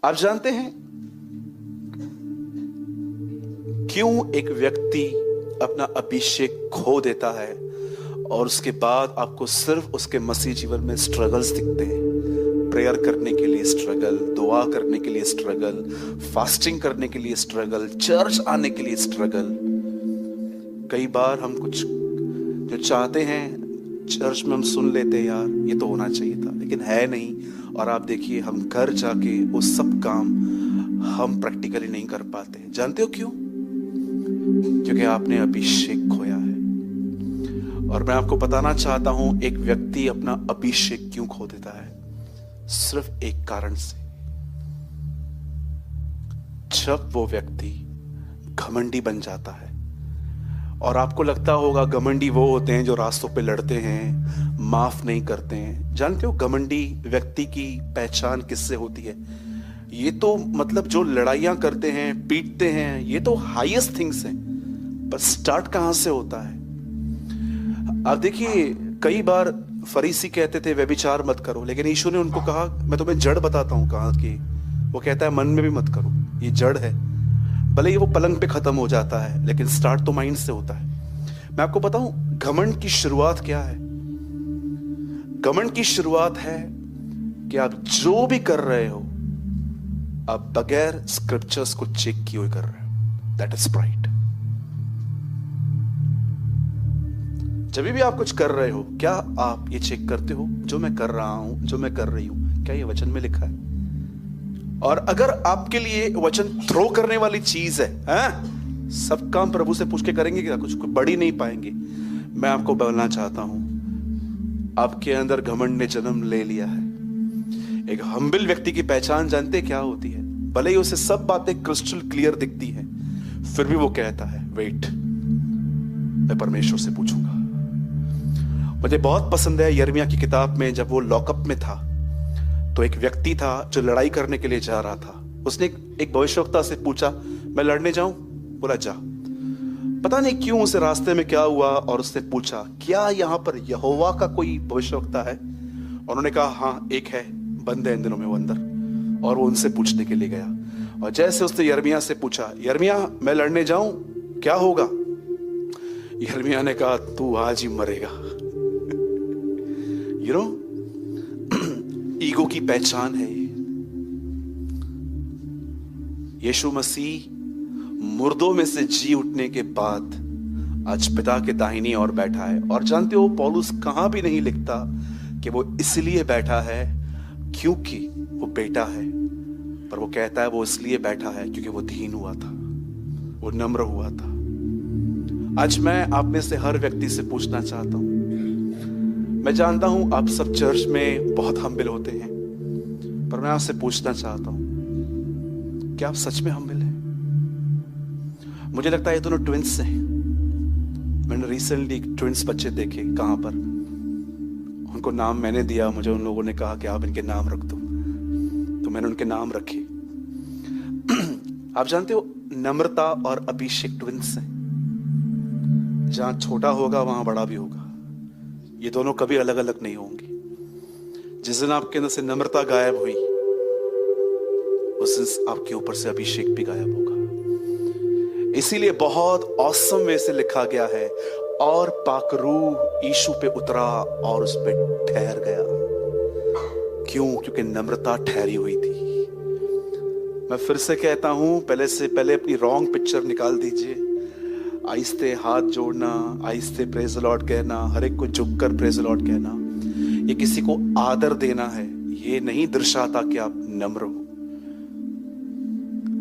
आप जानते हैं क्यों एक व्यक्ति अपना अभिषेक खो देता है और उसके बाद आपको सिर्फ उसके मसीह जीवन में स्ट्रगल्स दिखते हैं? प्रेयर करने के लिए स्ट्रगल, दुआ करने के लिए स्ट्रगल, फास्टिंग करने के लिए स्ट्रगल, चर्च आने के लिए स्ट्रगल। कई बार हम कुछ जो चाहते हैं चर्च में हम सुन लेते हैं, यार ये तो होना चाहिए था, लेकिन है नहीं। और आप देखिए हम घर जाके वो सब काम हम प्रैक्टिकली नहीं कर पाते। जानते हो क्यों? क्योंकि आपने अभिषेक खोया है। और मैं आपको बताना चाहता हूं एक व्यक्ति अपना अभिषेक क्यों खो देता है। सिर्फ एक कारण से, जब वो व्यक्ति घमंडी बन जाता है। और आपको लगता होगा घमंडी वो होते हैं जो रास्तों पे लड़ते हैं, माफ नहीं करते हैं। जानते हो घमंडी व्यक्ति की पहचान किससे होती है? ये तो मतलब जो लड़ाइयां करते हैं, पीटते हैं, ये तो हाईएस्ट थिंग्स हैं, पर स्टार्ट कहां से होता है? आप देखिए कई बार फरीसी कहते थे व्यभिचार मत करो, लेकिन यीशु ने उनको कहा मैं तुम्हें जड़ बताता हूं कहां की। वो कहता है मन में भी मत करो, ये जड़ है। भले ही वो पलंग पे खत्म हो जाता है, लेकिन स्टार्ट तो माइंड से होता है। मैं आपको बताऊं घमंड की शुरुआत क्या है? घमंड की शुरुआत है कि आप जो भी कर रहे हो आप बगैर स्क्रिप्चर्स को चेक किए हुए कर रहे हो। That is pride. जब भी आप कुछ कर रहे हो, क्या आप ये चेक करते हो जो मैं कर रहा हूं, जो मैं कर रही हूं, क्या ये वचन में लिखा है? और अगर आपके लिए वचन थ्रो करने वाली चीज है, सब काम प्रभु से पूछ के करेंगे क्या? कुछ बढ़ी नहीं पाएंगे। मैं आपको बोलना चाहता हूं आपके अंदर घमंड ने जन्म ले लिया है। एक हम्बल व्यक्ति की पहचान जानते क्या होती है? भले ही उसे सब बातें क्रिस्टल क्लियर दिखती हैं, फिर भी वो कहता है वेट, मैं परमेश्वर से पूछूंगा। मुझे बहुत पसंद है यिर्मयाह की किताब में, जब वो लॉकअप में था तो एक व्यक्ति था जो लड़ाई करने के लिए जा रहा था। उसने एक भविष्यवक्ता से पूछा मैं लड़ने जाऊं? बोला जा। पता नहीं क्यों उसे रास्ते में क्या हुआ, और उसने पूछा क्या यहां पर यहोवा का कोई भविष्यवक्ता है? और उन्होंने कहा हाँ एक है, बंद है इन दिनों में वो अंदर। और वो उनसे पूछने के लिए गया, और जैसे उसने यिर्मयाह से पूछा यिर्मयाह मैं लड़ने जाऊं, क्या होगा? यिर्मयाह ने कहा तू आज ही मरेगा। यू नो ईगो की पहचान है ये। यीशु मसीह मुर्दों में से जी उठने के बाद आज पिता के दाहिनी ओर बैठा है। और जानते हो पौलुस कहां भी नहीं लिखता कि वो इसलिए बैठा है क्योंकि वो बेटा है, पर वो कहता है वो इसलिए बैठा है क्योंकि वो दीन हुआ था, वो नम्र हुआ था। आज मैं आप में से हर व्यक्ति से पूछना चाहता हूं, मैं जानता हूं आप सब चर्च में बहुत हम्बल होते हैं, पर मैं आपसे पूछना चाहता हूं क्या आप सच में हम्बल हैं? मुझे लगता है ये दोनों ट्विंस हैं। मैंने रिसेंटली ट्विंस बच्चे देखे, कहां पर, उनको नाम मैंने दिया, मुझे उन लोगों ने कहा कि आप इनके नाम रख दो, तो मैंने उनके नाम रखे। आप जानते हो नम्रता और अभिषेक ट्विंस हैं। जहां छोटा होगा वहां बड़ा भी होगा। ये दोनों कभी अलग अलग नहीं होंगे। जिस दिन आपके अंदर से नम्रता गायब हुई, उस दिन आपके ऊपर से अभिषेक भी गायब होगा। इसीलिए बहुत औसम वे से लिखा गया है, और पाकरू यीशु पे उतरा और उस पे ठहर गया। क्यों? क्योंकि नम्रता ठहरी हुई थी। मैं फिर से कहता हूं, पहले से पहले अपनी रॉन्ग पिक्चर निकाल दीजिए। आहिस्ते हाथ जोड़ना, आहिस्ते प्रेज द लॉर्ड कहना, हर एक को झुककर प्रेज द लॉर्ड कहना, ये किसी को आदर देना है, ये नहीं दर्शाता कि आप नम्र हो।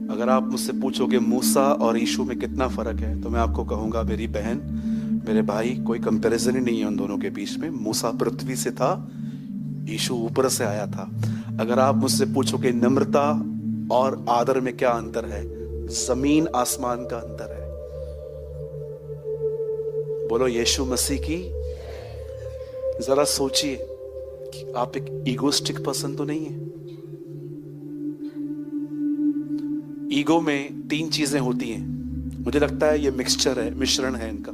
अगर आप मुझसे पूछोगे मूसा और यीशु में कितना फर्क है, तो मैं आपको कहूंगा मेरी बहन, मेरे भाई, कोई कंपैरिजन ही नहीं है उन दोनों के बीच में। मूसा पृथ्वी से था, यीशु ऊपर से आया था। अगर आप मुझसे पूछोगे नम्रता और आदर में क्या अंतर है, जमीन आसमान का अंतर है। बोलो यीशु मसीह की। जरा सोचिए कि आप एक ईगोस्टिक पर्सन तो नहीं है। ईगो में 3 चीजें होती हैं, मुझे लगता है ये मिक्सचर है, मिश्रण है इनका।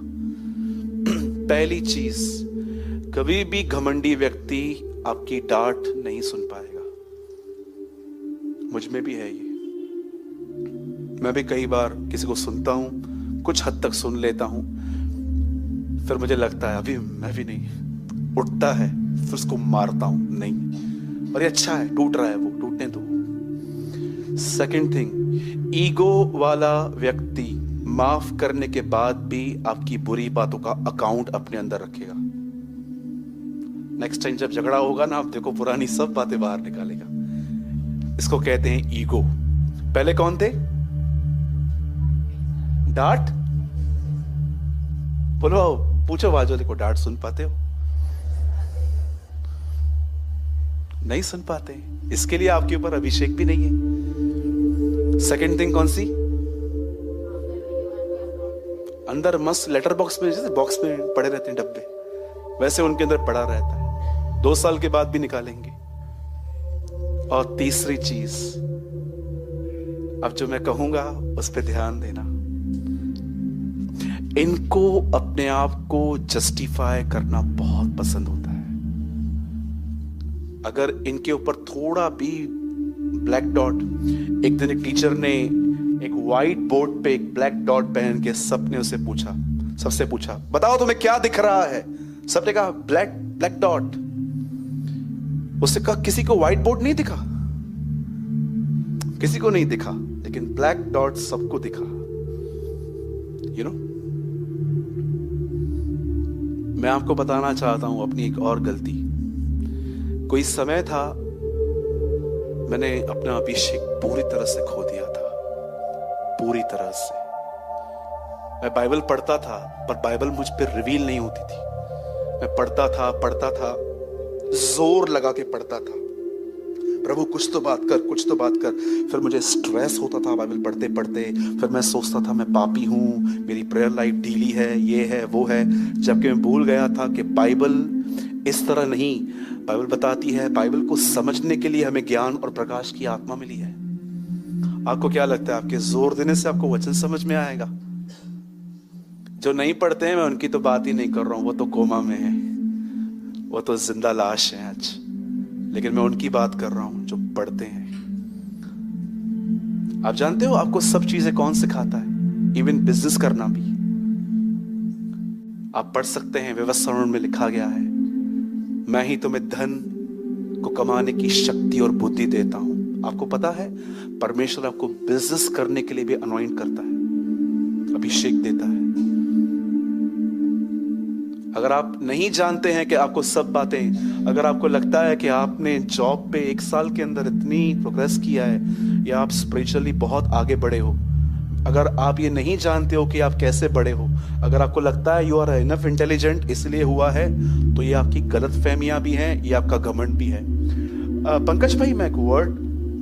पहली चीज, कभी भी घमंडी व्यक्ति आपकी डांट नहीं सुन पाएगा। मुझ में भी है ये। मैं भी कई बार किसी को सुनता हूं, कुछ हद तक सुन लेता हूं, फिर मुझे लगता है अभी मैं भी नहीं, उठता है फिर उसको मारता हूं, नहीं, और ये अच्छा है, टूट रहा है वो, टूटने दो। सेकंड थिंग, ईगो वाला व्यक्ति माफ करने के बाद भी आपकी बुरी बातों का अकाउंट अपने अंदर रखेगा। नेक्स्ट टाइम जब झगड़ा होगा ना, आप देखो पुरानी सब बातें बाहर निकालेगा। इसको कहते हैं ईगो। पहले कौन थे? डांट। बोलो, पूछो बाजू देखो, डांट सुन पाते हो? नहीं सुन पाते, इसके लिए आपके ऊपर अभिषेक भी नहीं है। सेकंड थिंग कौन सी? अंदर मस्त लेटर बॉक्स में, जैसे बॉक्स में पड़े रहते हैं डब्बे, वैसे उनके अंदर पड़ा रहता है, 2 साल के बाद भी निकालेंगे। और तीसरी चीज, अब जो मैं कहूंगा उस पर ध्यान देना। इनको अपने आप को जस्टिफाई करना बहुत पसंद होता है। अगर इनके ऊपर थोड़ा भी ब्लैक डॉट, एक दिन एक टीचर ने एक व्हाइट बोर्ड पे एक ब्लैक डॉट पहन के सबने उससे पूछा, सबसे पूछा, बताओ तुम्हें क्या दिख रहा है? सबने कहा ब्लैक डॉट। उससे कहा किसी को व्हाइट बोर्ड नहीं दिखा? किसी को नहीं दिखा, लेकिन ब्लैक डॉट सबको दिखा। यू नो, मैं आपको बताना चाहता हूं अपनी एक और गलती। कोई समय था मैंने अपना अभिषेक पूरी तरह से खो दिया था, पूरी तरह से। मैं बाइबल पढ़ता था, पर बाइबल मुझ पर रिवील नहीं होती थी। मैं पढ़ता था, जोर लगा के पढ़ता था, प्रभु कुछ तो बात कर, कुछ तो बात कर। फिर मुझे स्ट्रेस होता था बाइबल पढ़ते पढ़ते, फिर मैं सोचता था मैं पापी हूं, मेरी प्रेयर लाइफ ढीली है, ये है वो है, जबकि मैं भूल गया था कि बाइबल इस तरह नहीं। बाइबल बताती है, बाइबल को समझने के लिए हमें ज्ञान और प्रकाश की आत्मा मिली है। आपको क्या लगता है आपके जोर देने से आपको वचन समझ में आएगा? जो नहीं पढ़ते हैं, मैं उनकी तो बात ही नहीं कर रहा हूं, वो तो कोमा में है, वो तो जिंदा लाश है आज। लेकिन मैं उनकी बात कर रहा हूं जो पढ़ते हैं। आप जानते हो आपको सब चीजें कौन सिखाता है? इवन बिजनेस करना भी। आप पढ़ सकते हैं, व्यवस्था में लिखा गया है, मैं ही तुम्हें धन को कमाने की शक्ति और बुद्धि देता हूं। आपको पता है परमेश्वर आपको बिजनेस करने के लिए भी अनॉइंट करता है, अभिषेक देता है। अगर आप नहीं जानते हैं कि आपको सब बातें, अगर आपको लगता है कि आपने जॉब पे 1 साल के अंदर इतनी प्रोग्रेस किया है, या आप स्पिरिचुअली बहुत आगे बढ़े हो, अगर आप ये नहीं जानते हो कि आप कैसे बढ़े हो, अगर आपको लगता है यू आर इनफ इंटेलिजेंट इसलिए हुआ है, तो ये आपकी गलत फहमियां भी हैं, ये आपका घमंड भी है। पंकज भाई, मैं एक वर्ड,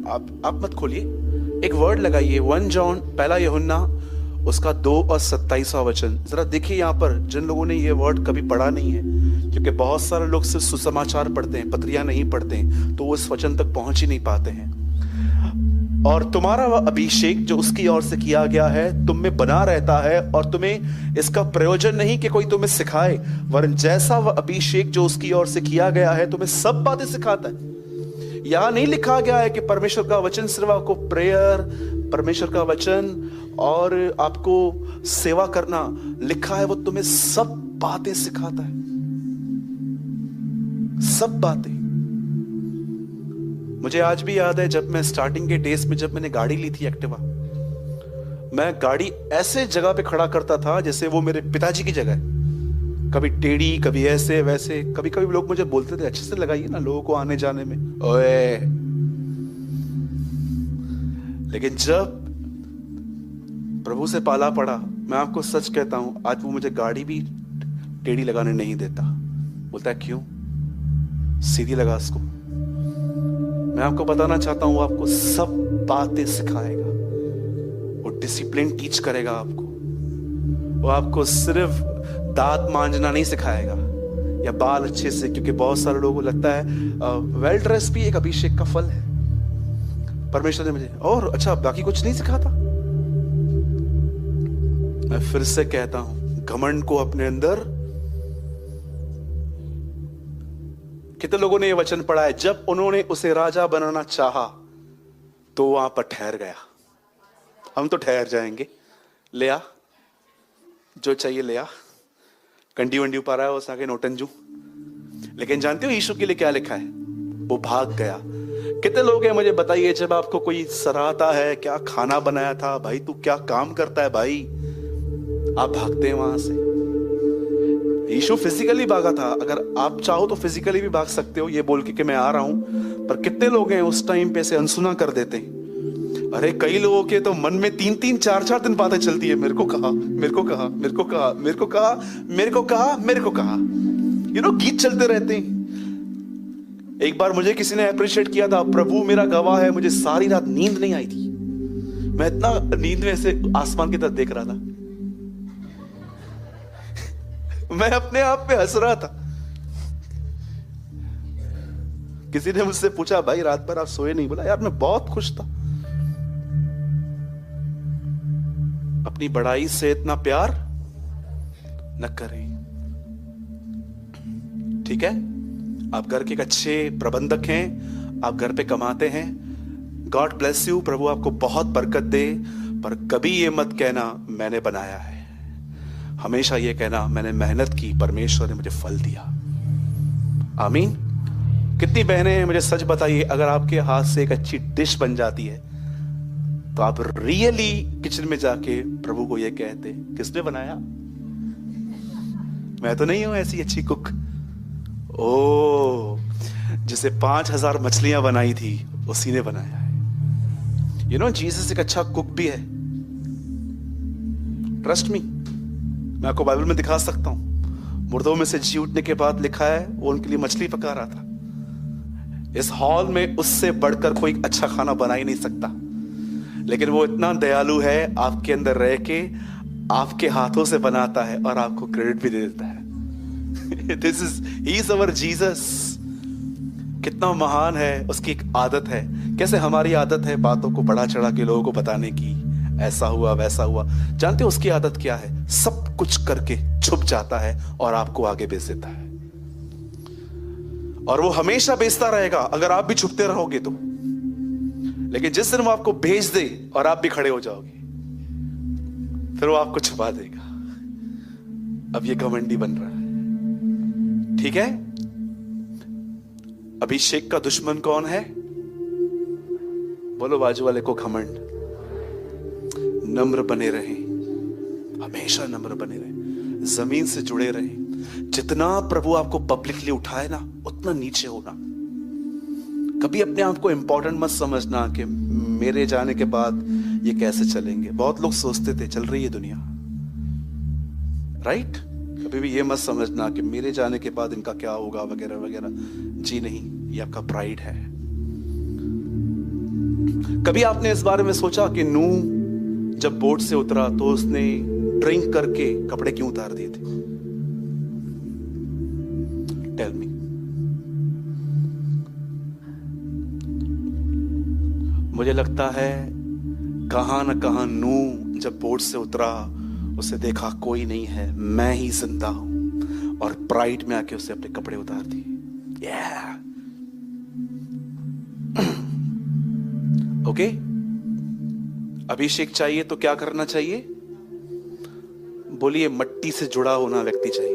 आप मत खोलिए, एक वर्ड लगाइए, 1 जॉन, पहला यूहन्ना, उसका 2 और 27वां वचन। जरा देखिए यहाँ पर, जिन लोगों ने ये वर्ड कभी पढ़ा नहीं है, क्योंकि बहुत सारे लोग सिर्फ सुसमाचार पढ़ते हैं, पत्रियां नहीं पढ़ते हैं, तो वो इस वचन तक पहुंच ही नहीं पाते हैं। और तुम्हारा वह अभिषेक जो उसकी ओर से किया गया है तुम में बना रहता है, और तुम्हें इसका प्रयोजन नहीं कि कोई तुम्हें सिखाए, वरन जैसा वह अभिषेक जो उसकी ओर से किया गया है तुम्हें सब बातें सिखाता है। यहां नहीं लिखा गया है कि परमेश्वर का वचन सिर्फ आपको प्रेयर, परमेश्वर का वचन और आपको सेवा करना, लिखा है वो तुम्हें सब बातें सिखाता है, सब बातें। मुझे आज भी याद है जब मैं स्टार्टिंग के डेज में, जब मैंने गाड़ी ली थी एक्टिवा, मैं गाड़ी ऐसे जगह पे खड़ा करता था जैसे वो मेरे पिताजी की जगह है, कभी टेढ़ी, कभी ऐसे वैसे। कभी कभी लोग मुझे बोलते थे अच्छे से लगाइए ना लोगों को आने जाने में, ओए। लेकिन जब प्रभु से पाला पड़ा, मैं आपको सच कहता हूं, आज वो मुझे गाड़ी भी टेढ़ी लगाने नहीं देता। बोलता है क्यों, सीधी लगा इसको। मैं आपको बताना चाहता हूं, वो आपको सब बातें सिखाएगा, वो डिसिप्लिन टीच करेगा आपको। वो आपको सिर्फ दांत मांजना नहीं सिखाएगा या बाल अच्छे से, क्योंकि बहुत सारे लोगों को लगता है वेल ड्रेस भी एक अभिषेक का फल है। परमेश्वर ने मुझे और अच्छा बाकी कुछ नहीं सिखाता। मैं फिर से कहता हूं, घमंड को अपने अंदर, कितने लोगों ने यह वचन पढ़ा है, जब उन्होंने उसे राजा बनाना चाहा तो वहां पर ठहर गया। हम तो ठहर जाएंगे। ले आ, जो चाहिए ले आ। कंडी वंडी पा रहा है उस आगे नोटंजू। लेकिन जानते हो यीशु के लिए क्या लिखा है? वो भाग गया। कितने लोग हैं मुझे बताइए, जब आपको कोई सराहता है, क्या खाना बनाया था भाई, तू क्या काम करता है भाई, आप भागते हैं वहां से। यीशु फिजिकली भागा था। अगर आप चाहो तो फिजिकली भी भाग सकते हो, ये बोल के कि मैं आ रहा हूं। पर कितने लोग हैं उस टाइम पे से अनसुना कर देते हैं। अरे कई लोगों के तो मन में 3-3, 4-4 दिन बातें चलती है। मेरे को कहा, मेरे को कहा, मेरे को कहा, मेरे को कहा, मेरे को कहा, मेरे को कहा, गीत चलते रहते हैं। एक बार मुझे किसी ने अप्रिशिएट किया था, प्रभु मेरा गवाह है, मुझे सारी रात नींद नहीं आई थी। मैं इतना नींद में से आसमान की तरफ देख रहा था। मैं अपने आप पे हंस रहा था। किसी ने मुझसे पूछा, भाई रात भर आप सोए नहीं? बोला यार मैं बहुत खुश था। अपनी बड़ाई से इतना प्यार न करें, ठीक है? आप घर के एक अच्छे प्रबंधक हैं, आप घर पे कमाते हैं, गॉड ब्लेस यू, प्रभु आपको बहुत बरकत दे। पर कभी ये मत कहना मैंने बनाया है। हमेशा ये कहना मैंने मेहनत की, परमेश्वर ने मुझे फल दिया। आमीन। कितनी बहनें हैं मुझे सच बताइए, अगर आपके हाथ से एक अच्छी डिश बन जाती है तो आप रियली किचन में जाके प्रभु को ये कहते, किसने बनाया? मैं तो नहीं हूं ऐसी अच्छी कुक। ओ, जिसे 5000 मछलियां बनाई थी उसी ने बनाया है। जीसस एक अच्छा कुक भी है। ट्रस्ट मी, मैं आपको बाइबल में दिखा सकता हूं। मुर्दों में से जी उठने के बाद लिखा है वो उनके लिए मछली पका रहा था। इस हॉल में उससे बढ़कर कोई अच्छा खाना बना ही नहीं सकता। लेकिन वो इतना दयालु है, आपके अंदर रह के आपके हाथों से बनाता है और आपको क्रेडिट भी दे देता है। He is our Jesus. कितना महान है, उसकी एक आदत है। कैसे हमारी आदत है बातों को बढ़ा चढ़ा के लोगों को बताने की, ऐसा हुआ वैसा हुआ। जानते हो उसकी आदत क्या है? सब कुछ करके छुप जाता है और आपको आगे भेज देता है। और वो हमेशा भेजता रहेगा अगर आप भी छुपते रहोगे तो। लेकिन जिस दिन वो आपको भेज दे और आप भी खड़े हो जाओगे, फिर वो आपको छुपा देगा। अब ये घमंडी बन रहा है, ठीक है? अभिषेक का दुश्मन कौन है? बोलो बाजू वाले को, घमंड। नम्र बने रहें, हमेशा नम्र बने रहें, जमीन से जुड़े रहें। जितना प्रभु आपको पब्लिकली उठाए ना, उतना नीचे होना। कभी अपने आप को इंपॉर्टेंट मत समझना कि मेरे जाने के बाद ये कैसे चलेंगे। बहुत लोग सोचते थे चल रही है दुनिया, राइट? कभी भी ये मत समझना कि मेरे जाने के बाद इनका क्या होगा वगैरह वगैरह। जी नहीं, ये आपका प्राइड है। कभी आपने इस बारे में सोचा कि नूह जब बोट से उतरा तो उसने ड्रिंक करके कपड़े क्यों उतार दिए थे? Tell me. मुझे लगता है कहां न कहां नूह जब बोट से उतरा, उसे देखा कोई नहीं है, मैं ही जिंदा हूं, और प्राइड में आके उसे अपने कपड़े उतार दिए। ओके? अभिषेक चाहिए तो क्या करना चाहिए? बोलिए, मट्टी से जुड़ा होना व्यक्ति चाहिए।